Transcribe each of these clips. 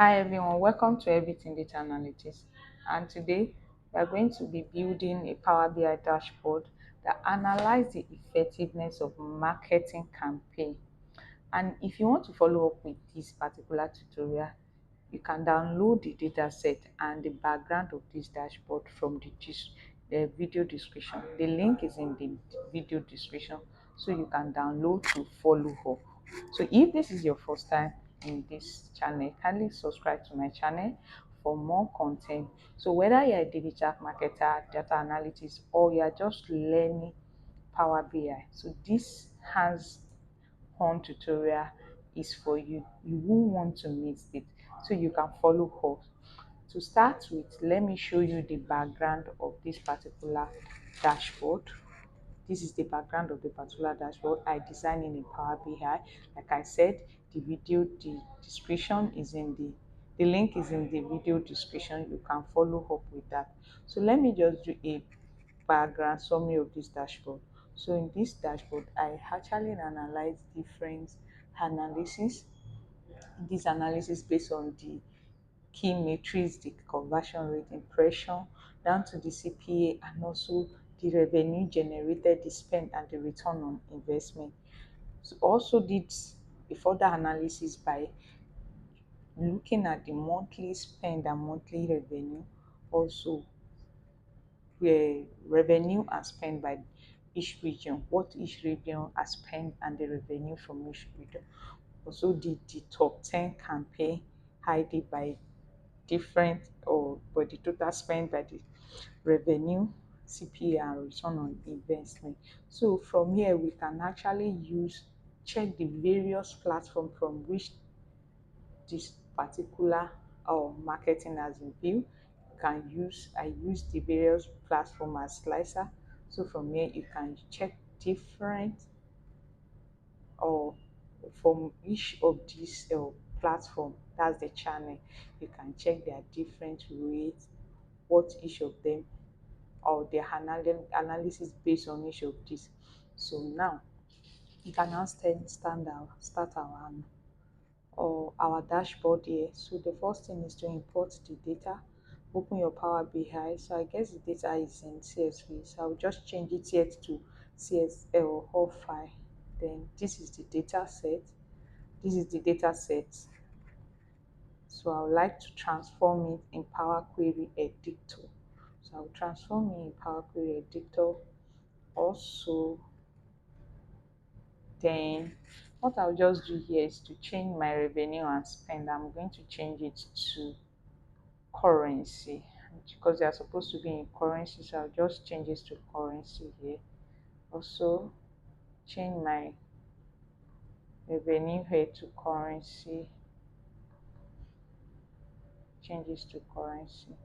Hi everyone, welcome to Everything Data Analytics. And today we are going to be building a Power BI dashboard that analyzes the effectiveness of marketing campaign. And if you want to follow up with this particular tutorial, you can download the dataset and the background of this dashboard from the video description. The link is in the video description, so you can download to follow up. So if this is your first time in this channel, kindly subscribe to my channel for more content. So whether you're a digital marketer, data analytics, or you're just learning Power BI, so this has on tutorial is for you. You won't want to miss it, so you can follow us. To start with, let me show you the background of this particular dashboard. This is the background of the particular dashboard I designed in Power BI. Like I said, the description is in the link is in the video description. You can follow up with that. So let me just do a background summary of this dashboard. So in this dashboard, I actually analyze different analysis. This analysis based on the key metrics, the conversion rate, impression, down to the CPA, and also the revenue generated, the spend, and the return on investment. So also did a further analysis by looking at the monthly spend and monthly revenue, also where revenue are spent by each region, what each region has spent and the revenue from each region. Also did the top 10 campaign ID by different or but the total spent by the revenue, CPA and return on investment. So from here we can actually check the various platforms from which this particular marketing has been built. I use the various platform as slicer. So from here you can check different or from each of these platform, that's the channel, you can check their different rates, what each of them or their analysis based on each of these. So now you can now start our dashboard here. So the first thing is to import the data. Open your Power BI. So I guess the data is in CSV. So I'll just change it here to CSL or file. Then this is the data set. This is the data set. So I would like to transform it in Power Query Editor. So I'll transform it in Power Query Editor. Also, then what I'll just do here is to change my revenue and spend. I'm going to change it to currency because they are supposed to be in currency, so I'll just change it to currency here. Also change my revenue here to currency, change this to currency.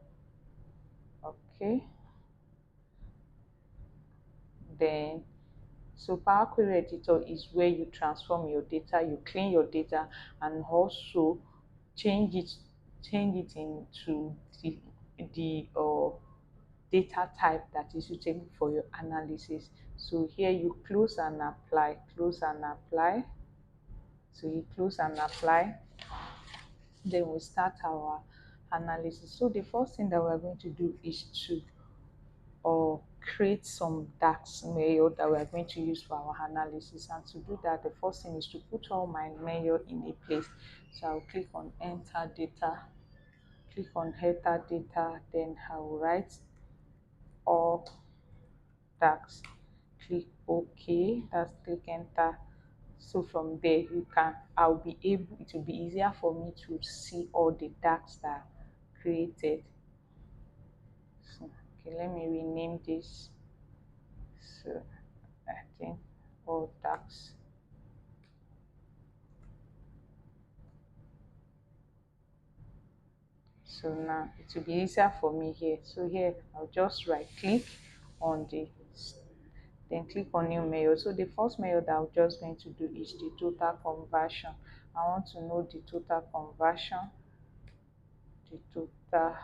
Okay, then so Power Query Editor is where you transform your data, you clean your data, and also change it into the data type that is suitable for your analysis. So here you close and apply, close and apply. So you close and apply. Then we start our analysis. So the first thing that we're going to do is to create some DAX mail that we're going to use for our analysis. And to do that, the first thing is to put all my mail in a place. So I'll click on enter data, click on enter data, then I will write all DAX, click OK, that's click enter. So from there I'll be able, it will be easier for me to see all the DAX that are created. So okay, let me rename this. So I think all DAX. So now it will be easier for me here. So here I'll just right click on then click on new mail. So the first mail that I'm just going to do is the total conversion. I want to know the total conversion, the total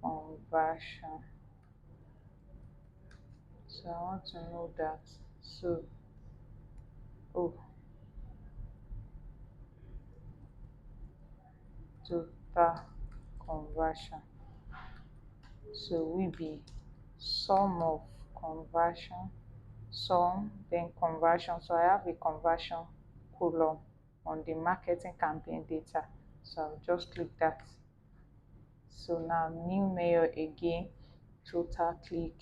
conversion. So I want to know that. So oh total conversion. So we be sum of conversion, sum, then conversion. So I have a conversion column on the marketing campaign data. So I'll just click that. So now new mayor again, total click,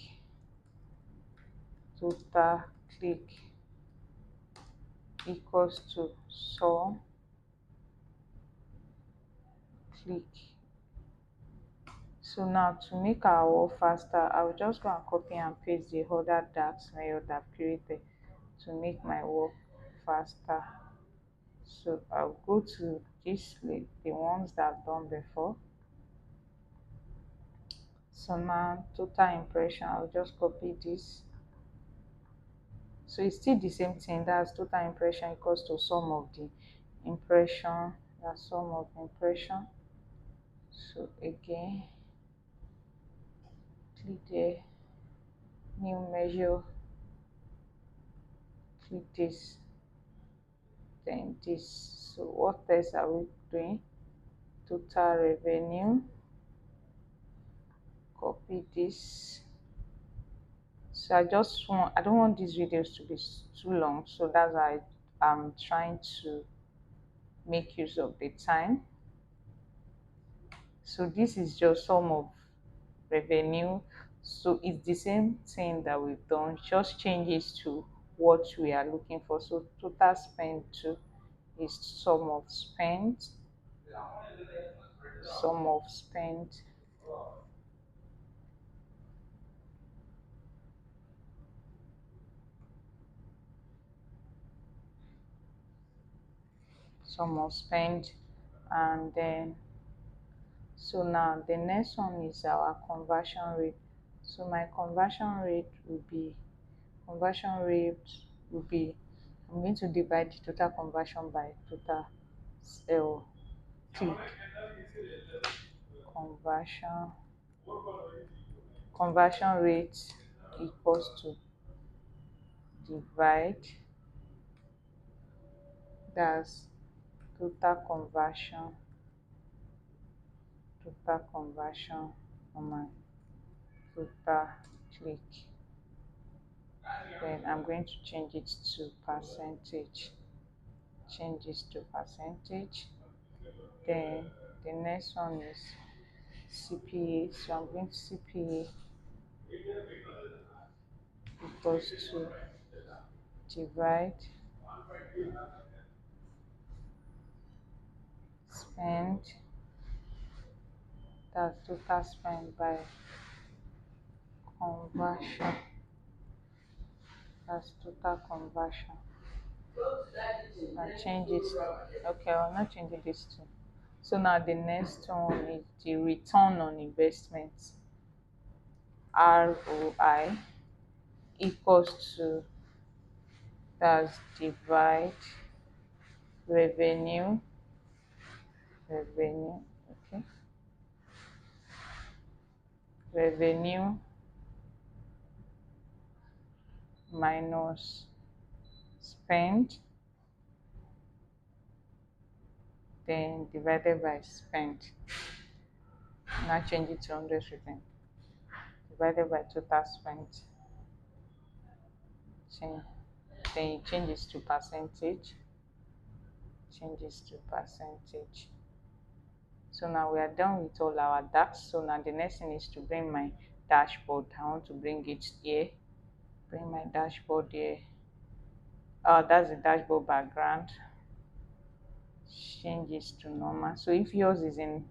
total click equals to sum click. So now to make our work faster, I'll just go and copy and paste the other DAX mail that I've created to make my work faster. So I'll go to this list, the ones that I've done before. So now total impression, I'll just copy this. So it's still the same thing, that's total impression equals to sum of the impression, that's sum of impression. So again, click there, new measure, click this, then this. So what else are we doing? Total revenue, copy this. So I don't want these videos to be too long, so that's why I'm trying to make use of the time. So this is just sum of revenue, so it's the same thing that we've done, just changes to what we are looking for. So total spend too is sum of spend, sum of spend, sum of spend. And then so now the next one is our conversion rate. So my conversion rate will be I'm going to divide the total conversion by total click. Conversion rate equals to divide, that's total conversion on my total click. Then I'm going to change it to percentage, change it to percentage. Then the next one is CPA. So I'm going to CPA equals to divide spend, that's total spend, by conversion, that's total conversion. And change it. Okay, I'll not change this too. So now the next one is the return on investment, ROI equals to, that's divide revenue, okay, revenue minus spend, then divided by spend. Now change it to 100%, divided by total spend. Then it changes to percentage, changes to percentage. So now we are done with all our DAX. So now the next thing is to bring my dashboard. I want to bring it here, bring my dashboard here. That's the dashboard background, change it to normal. So if yours is in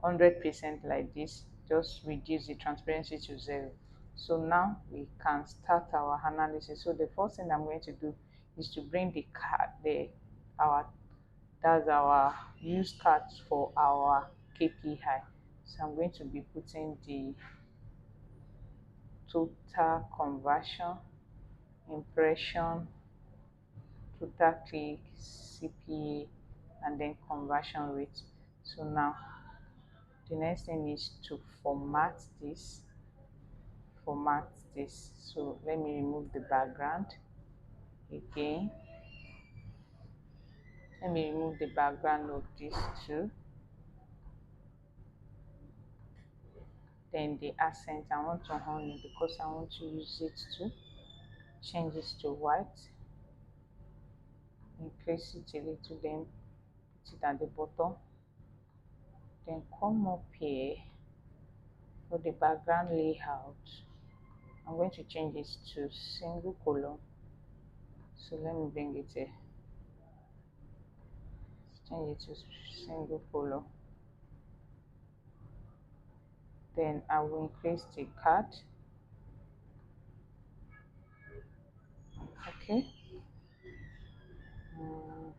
100% like this, just reduce the transparency to 0. So now we can start our analysis. So the first thing I'm going to do is to bring the card, that's our use cards for our KPI. So I'm going to be putting the total conversion, impression, total click, CPA, and then conversion rate. So now the next thing is to format this. So let me remove the background again. Let me remove the background of this too. Then the accent, I want to honey because I want to use it to change it to white. Increase it a little, then put it at the bottom. Then come up here for the background layout. I'm going to change it to single color. So let me bring it here. Change it to single color. Then I will increase the card. Okay. Mm,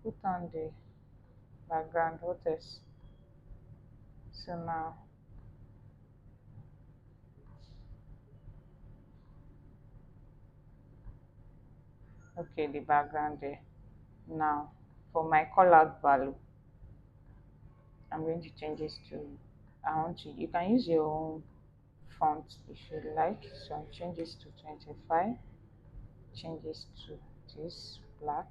put on the background. What else? So now, okay, the background there. Now, for my call value, I'm going to change this to, I want to, you can use your own font if you like. So I change this to 25, change this to this black,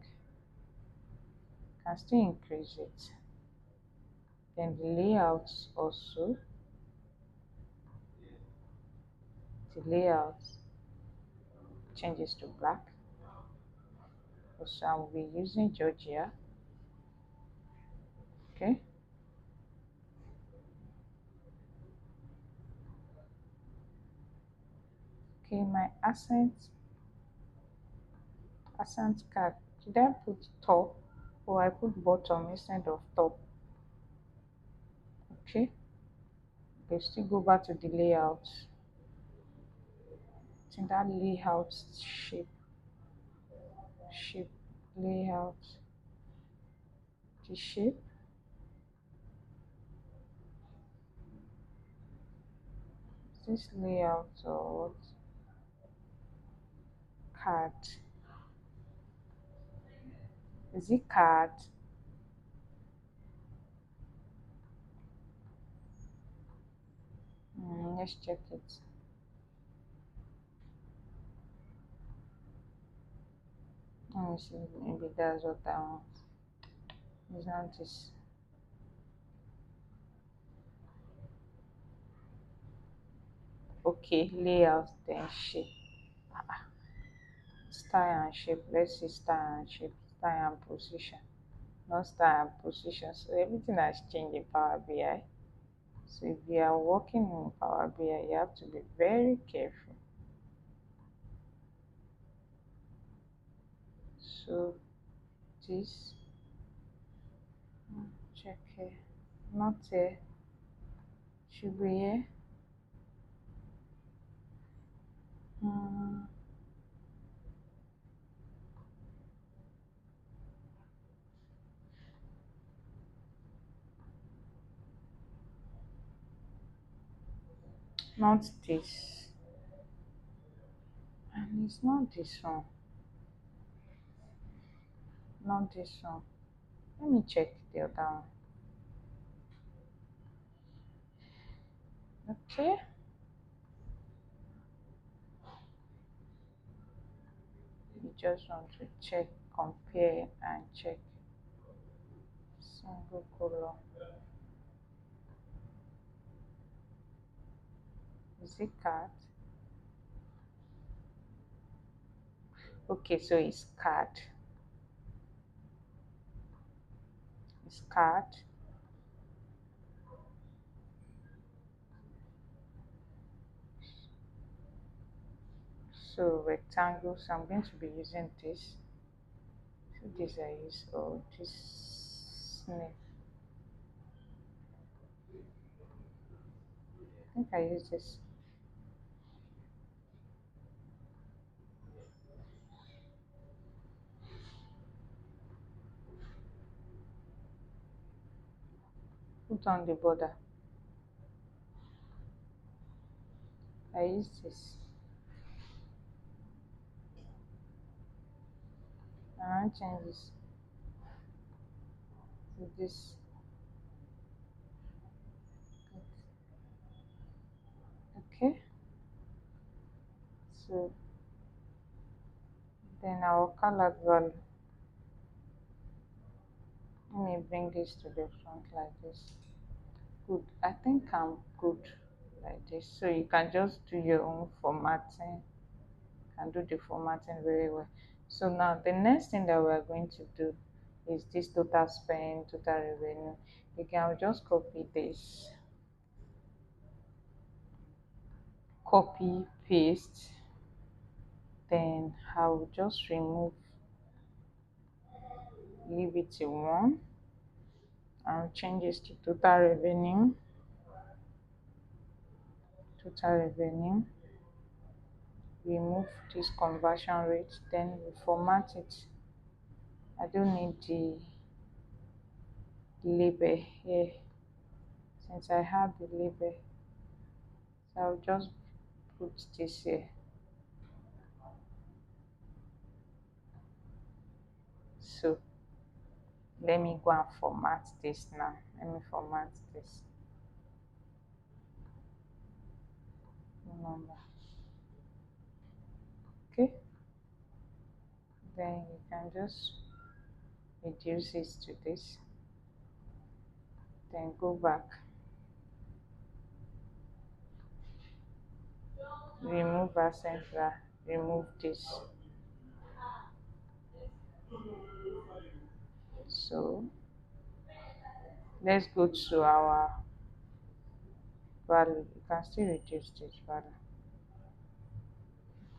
can still increase it. Then the layouts also, the layout changes to black. Also, I will be using Georgia. Okay. Okay, my accent card. Did I put top or I put bottom instead of top? Okay. Okay, still go back to the layout. In that layout shape layout, the shape. Is this layout or what? Card. Is it card? Let's check it. Let me see. Maybe that's what I want. It's not this. Okay, layout then shape. Style and shape. Let's see style and shape. Style and position. Not style and position. So everything has changed in Power BI. So if you are working in Power BI, you have to be very careful. So this, check here, not here, should be here. Mm, not this, and it's not this one, not this one. Let me check the other one. Okay. You just want to check, compare, and check single color. Is it card? Okay, so it's card. It's card. So rectangle. So I'm going to be using this. So this I use, or this snake. I think I use this. Put on the border. I use this. I want to change this to this. Okay. So then our color value. Let me bring this to the front like this. Good. I think I'm good like this. So you can just do your own formatting and do the formatting very well. So now the next thing that we're going to do is this total spend, total revenue. Again, I'll just copy this, copy, paste, then I'll just remove, leave it to one. I'll change this to total revenue, remove this conversion rate, then we format it. I don't need the label here since I have the label, so I'll just put this here. So let me go and format this now. Let me format this number. Okay, then you can just reduce it to this, then go back, remove Accenture, remove this. So let's go to our value. You can still reduce this value.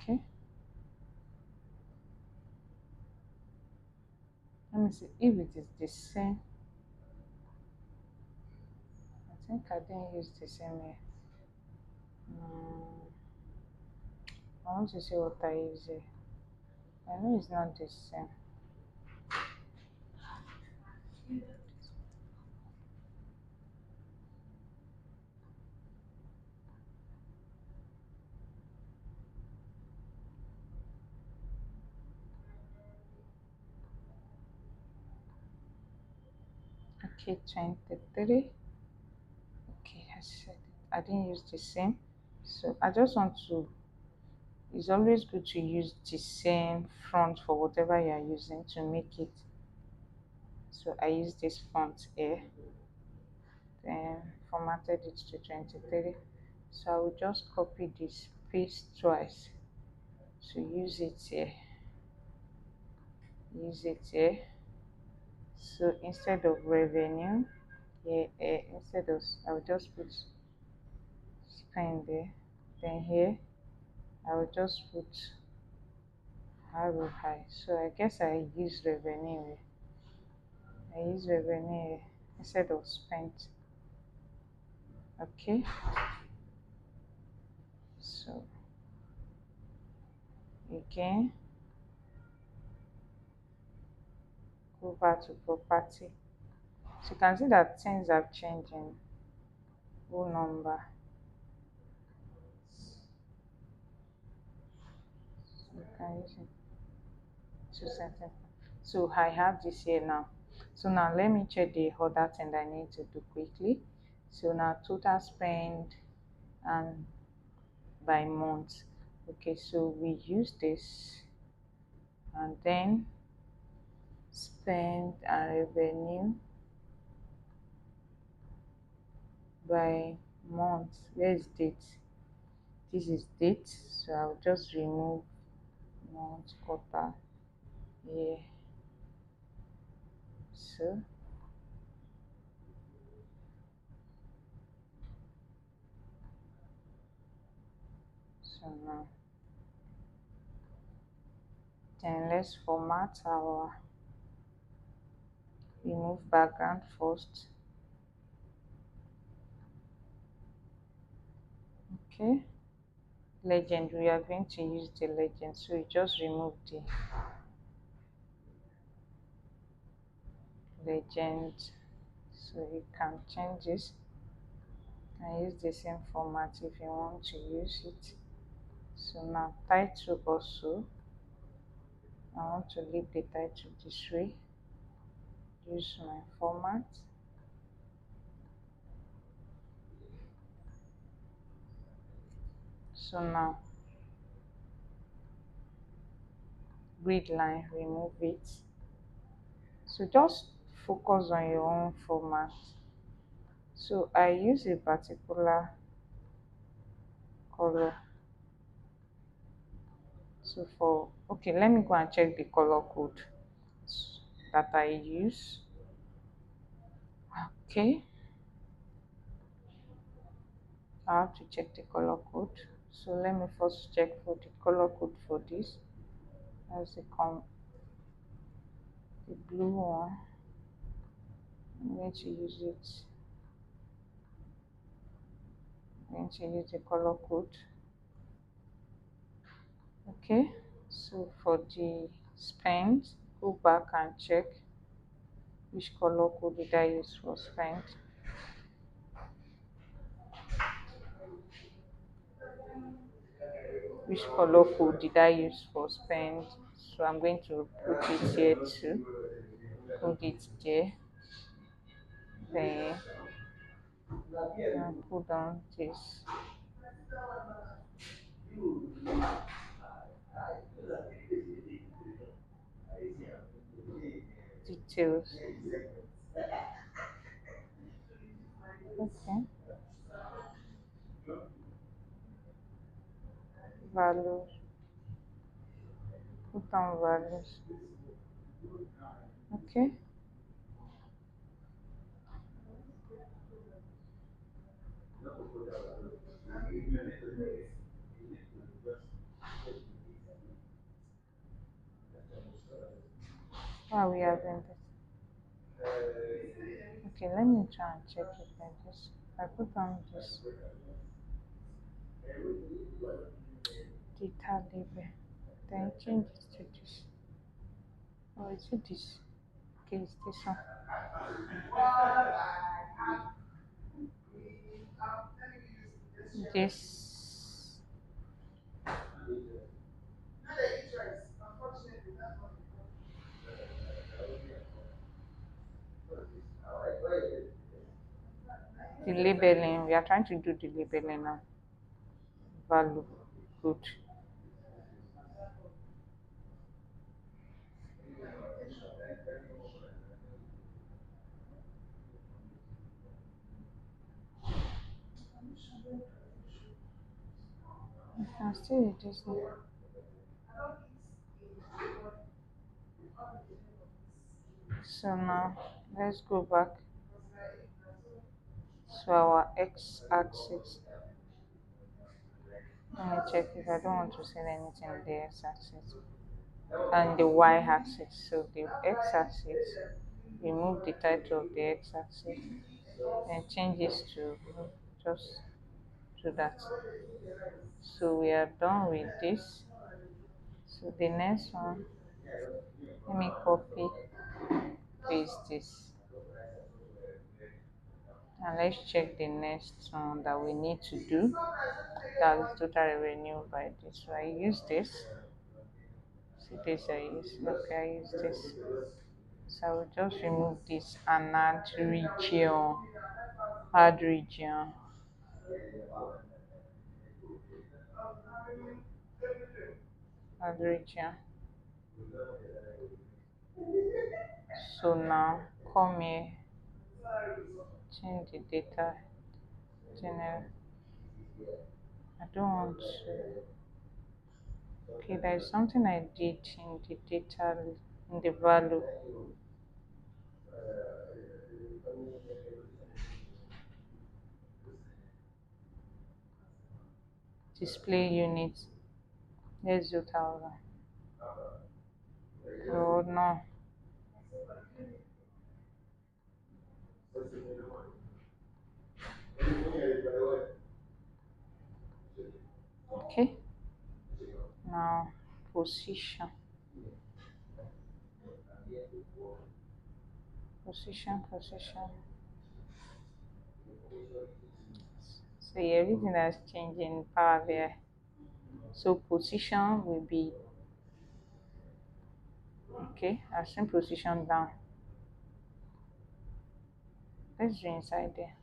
Okay, let me see if it is the same. I think I didn't use the same here. I want to see what I use here. I know it's not the same. Okay, 23. Okay, I said it. I didn't use the same. So I just want to, it's always good to use the same font for whatever you are using to make it. So I use this font here, then formatted it to 23. So I will just copy this, paste twice. So use it here, use it here. So instead of revenue, here, instead of, I will just put spend there. Then here, I will just put arrow high. So I guess I use revenue here. I use revenue here instead of spent. Okay. So again, go back to property. So you can see that things have changed in whole number. So you can use it to sentence. So I have this here now. So now let me check the other thing that I need to do quickly. So now total spend and by month. Okay, so we use this and then spend and revenue by month. Where is date? This is date, so I'll just remove month, quarter, year. So now then let's format our, remove background first. Okay, legend, we are going to use the legend, so you just remove the legend. So you can change this and use the same format if you want to use it. So now title also, I want to leave the title this way, use my format. So now grid line, remove it. So just focus on your own format. So I use a particular color. So for okay, let me go and check the color code that I use. Okay, I have to check the color code. So let me first check for the color code for this. As the blue one. I'm going to use it. I'm going to use the color code. Okay, so for the spend, go back and check which color code did I use for spend. Which color code did I use for spend? So I'm going to put it here too. Put it there. Then and put down this details. Okay, values. Put down values. Okay, how are we having this? Okay, let me try and check it like this. I put on this data label, then change it to this. Or is it this? Okay, it's this one. This the labeling. We are trying to do the labeling now. Value. Good. You can still reduce it. So now let's go back to our x-axis. Let me check if I don't want to send anything on the x-axis and the y-axis. So the x-axis, remove the title of the x-axis and change this to just to that. So we are done with this. So the next one, let me copy paste this and let's check the next one that we need to do. That is total revenue by this. So I use this. See this I use. Okay, I use this. So I will just remove this and add region, add region. So now come here, change the data general. I don't want to. Okay, there is something I did in the data in the value. Display unit. Let's do 1000. Oh no. Okay. Now position. Position. So everything that's changing in Power BI. So position will be okay. I've seen position down. Let's do inside there.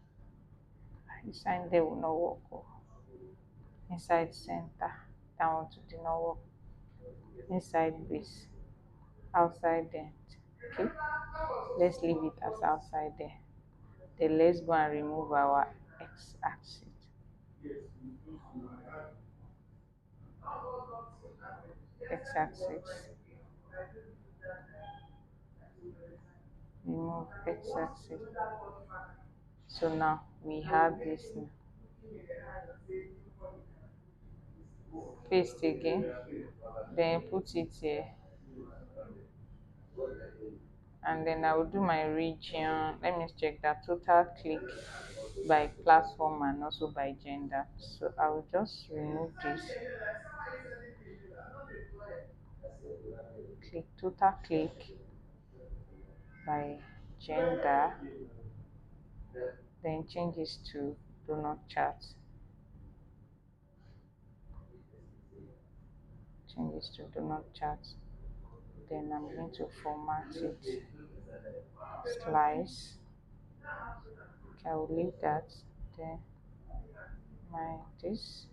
Inside there will not work. Oh. Inside center. That one to do not work. Inside base. Outside there. Okay. Let's leave it as outside there. Then let's go and remove our x-axis. X-axis. Remove x-axis. So now we have this now. Paste again. Then put it here. And then I will do my region. Let me check that total click by platform and also by gender. So I will just remove this. Click total click by gender, then change this to do not chat. Change this to do not chat. Then I'm going to format it. Slice. Okay, I will leave that. Then my this.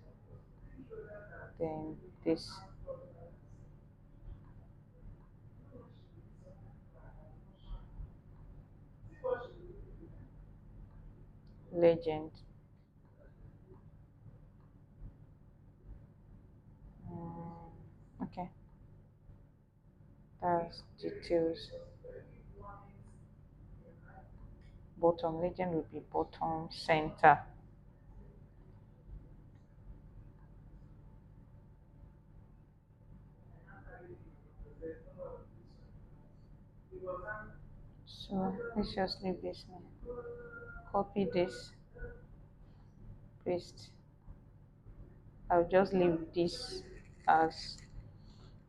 Then this. Legend. Okay, that's details. Bottom legend will be bottom center. So let's just leave this now. Copy this, paste. I'll just leave this as,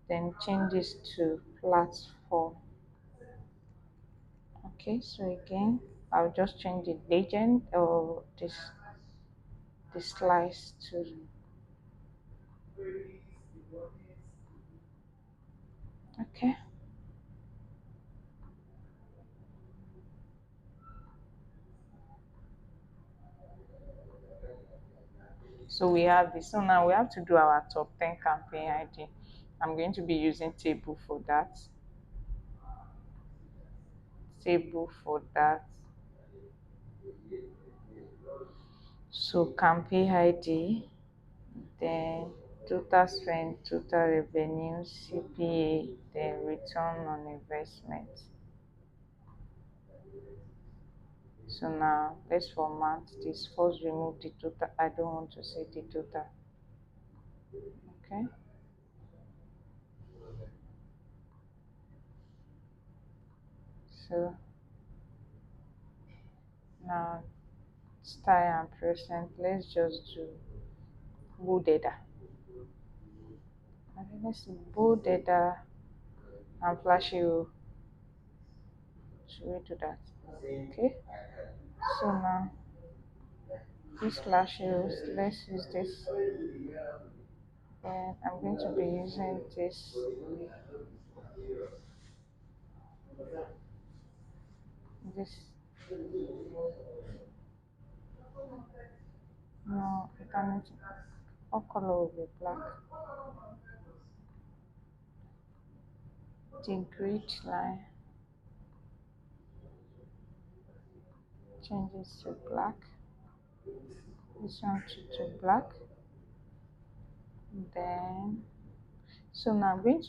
then change this to platform. Okay, so again I'll just change the legend or this slice to, okay. So we have this. So now we have to do our top 10 campaign ID. I'm going to be using table for that. Table for that. So campaign ID, then total spend, total revenue, CPA, then return on investment. So now let's format this. First remove the total. I don't want to see the total. Okay. So now style and present. Let's just do bold data. Okay, let's see bold data and flashy. Should we do that? Okay. So now this flashy, let's use this. Then I'm going to be using this. No, you cannot. What color will be black? The grid line. Change this to black. This one to black. Then so now I'm going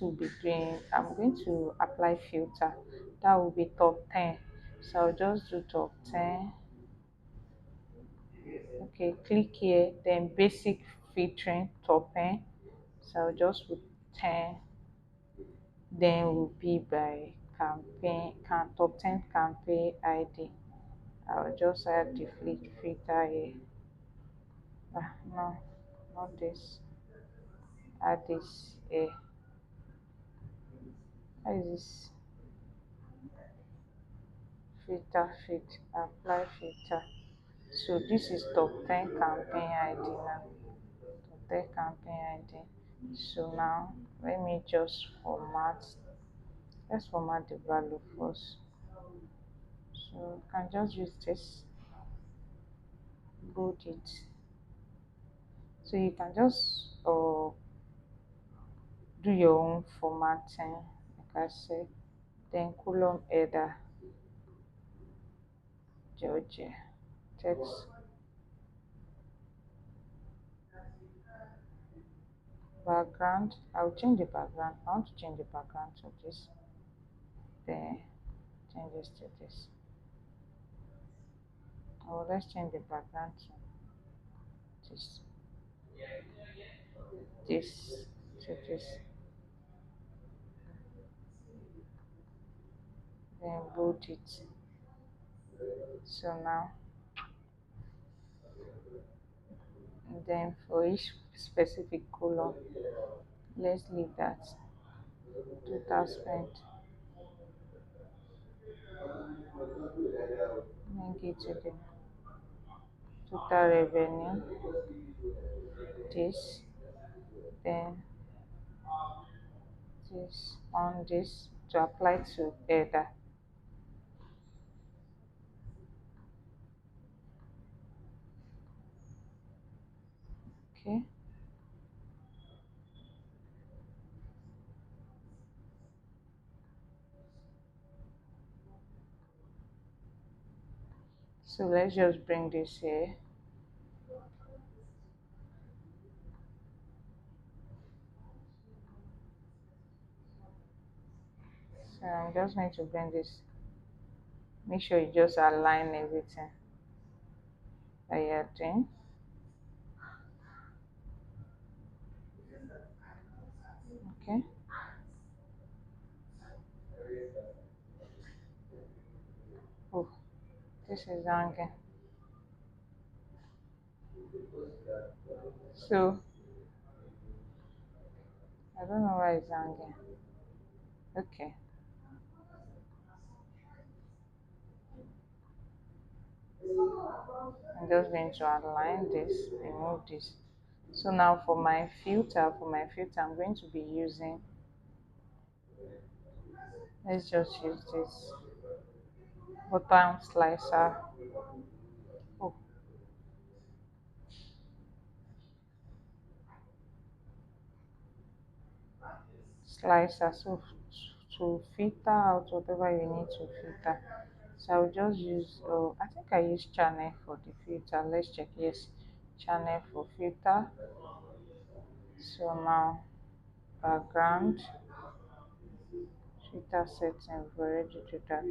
to apply filter. That will be top 10. So I'll just do top 10. Okay, click here, then basic filtering top 10. So I'll just put 10. Then will be by campaign, top 10 campaign ID. I'll just add the filter here. No, not this. Add this here. How is this? Filter fit, apply filter. So this is top 10 campaign ID now. Top 10 campaign ID. So now let me just format. Let's format the value first. So you can just use this, bold it. So you can just do your own formatting, like I said. Then column header. Georgia. Text background. I'll change the background. I want to change the background to this. Then change this to this. Oh, let's change the background to this to this. Then bold it. So now, then for each specific color, let's leave that total spend. Then get to the total revenue. This, then this on this to apply to header. Okay. So let's just bring this here. So I'm just going to bring this. Make sure you just align everything that you're doing. Okay. Oh, this is hanging. So I don't know why it's hanging. Okay. I'm just going to align this, remove this. So now for my filter, I'm going to be using, let's just use this button slicer. Oh, slicer. So to filter out whatever you need to filter. So I'll just use, oh, I think I use channel for the filter. Let's check. Yes, channel for filter. So now background filter setting, we've already do that.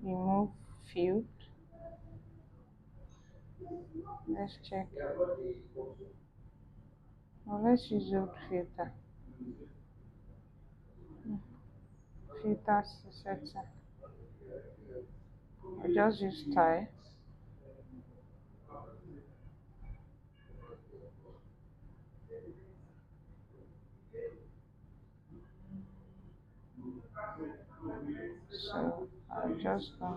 Remove field. Let's check. Now let's use old filter. Filter setting. I just use style. So I'll just go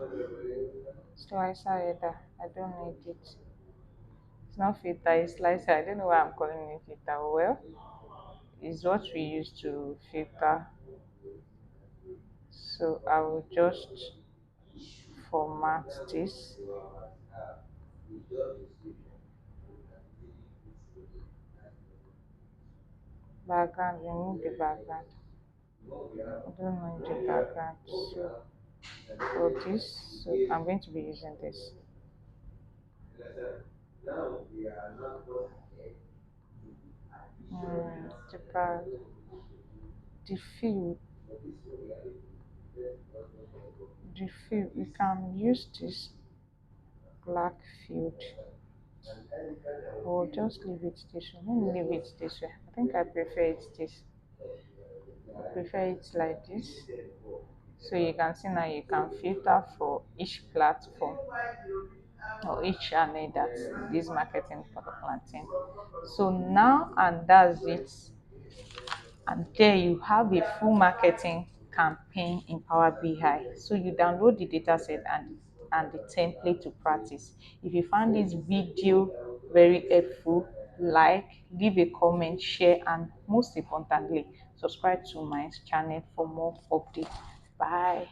slicer header. I don't need it. It's not filter, it's slicer. I don't know why I'm calling it filter. Well, it's what we use to filter. So I will just format this background, remove the background. I don't need the background. So for this, so I'm going to be using this. The the field, the field, we can use this black field or just leave it this way. Let me leave it this way. I think I prefer it this. I prefer it like this. So you can see now you can filter for each platform or each channel that this marketing planting. So now and that's it. And there you have a full marketing campaign in Power BI. So you download the dataset and the template to practice. If you found this video very helpful, like, leave a comment, share, and most importantly, subscribe to my channel for more updates. Bye.